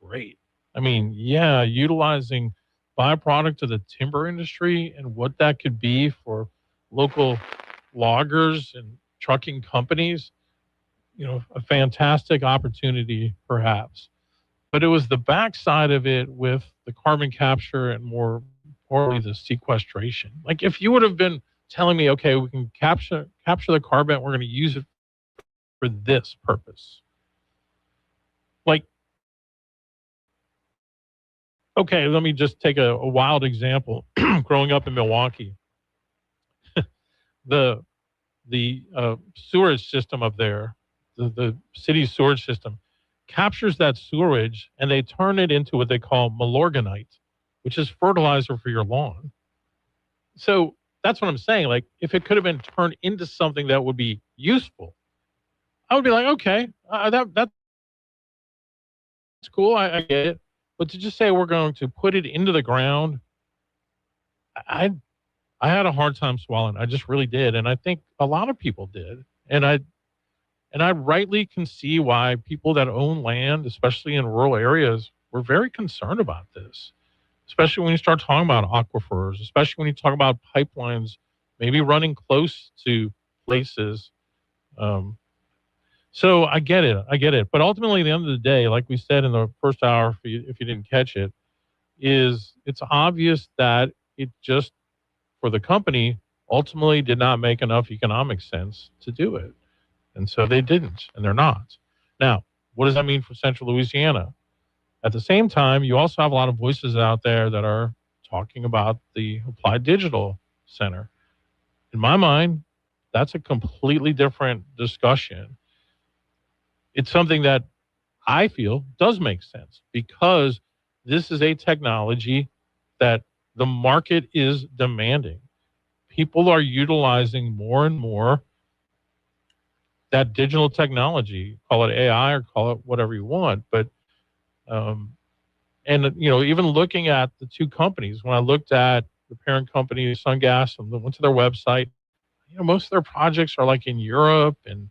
great. I mean, yeah, utilizing byproduct of the timber industry and what that could be for local loggers and trucking companies, a fantastic opportunity perhaps. But it was the backside of it with the carbon capture and more importantly the sequestration. Like if you would have been telling me, okay, we can capture the carbon, we're going to use it for this purpose. Like, okay, let me just take a wild example. Growing up in Milwaukee, the sewerage system up there, the city's sewage system, captures that sewage and they turn it into what they call Milorganite, which is fertilizer for your lawn. So that's what I'm saying. Like, if it could have been turned into something that would be useful, I would be like, okay, that's cool. I get it. But to just say we're going to put it into the ground, I I had a hard time swallowing. I just really did, and I think a lot of people did. And I rightly can see why people that own land, especially in rural areas, were very concerned about this. Especially when you start talking about aquifers, especially when you talk about pipelines, maybe running close to places. Um, so I get it. I get it. But ultimately, at the end of the day, like we said in the first hour, if you didn't catch it, is it's obvious that it just, for the company, ultimately did not make enough economic sense to do it. And so they didn't, and they're not. Now, what does that mean for Central Louisiana? At the same time, you also have a lot of voices out there that are talking about the Applied Digital Center. In my mind, that's a completely different discussion. It's something that I feel does make sense because this is a technology that the market is demanding. People are utilizing more and more that digital technology, call it AI or call it whatever you want. But, even looking at the two companies, when I looked at the parent company, SunGas, and went to their website, most of their projects are like in Europe and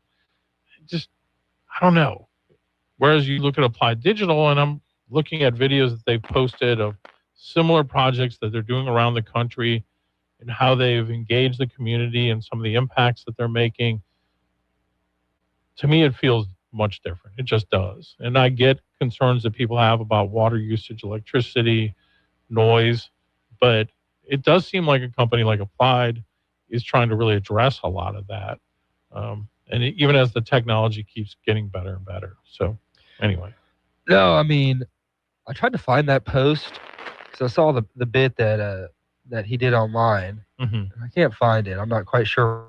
just, I don't know. Whereas you look at Applied Digital, and I'm looking at videos that they've posted of similar projects that they're doing around the country and how they've engaged the community and some of the impacts that they're making. To me, it feels much different. It just does. And I get concerns that people have about water usage, electricity, noise, but it does seem like a company like Applied is trying to really address a lot of that. Even as the technology keeps getting better and better. So anyway. No, I mean, I tried to find that post because I saw the bit that he did online. Mm-hmm. I can't find it. I'm not quite sure.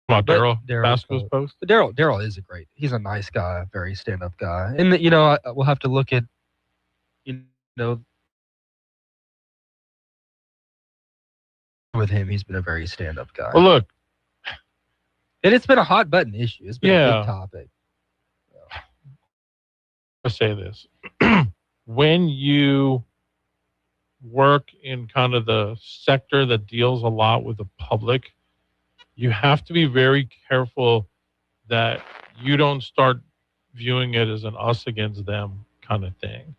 About Daryl Basco's post? But Daryl is he's a nice guy, very stand-up guy. And, we'll have to look at, with him, he's been a very stand-up guy. Well, look. And it's been a hot button issue. It's been a big topic. I'll say this. When you work in kind of the sector that deals a lot with the public, you have to be very careful that you don't start viewing it as an us against them kind of thing.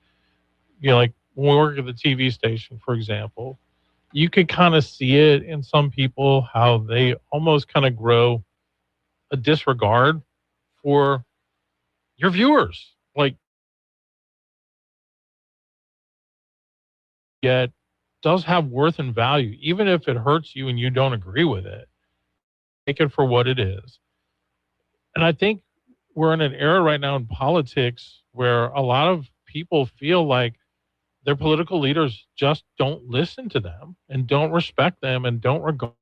Like when we work at the TV station, for example, you could kind of see it in some people, how they almost kind of grow a disregard for your viewers. Like, yet does have worth and value, even if it hurts you and you don't agree with it. Take it for what it is. And I think we're in an era right now in politics where a lot of people feel like their political leaders just don't listen to them and don't respect them and don't regard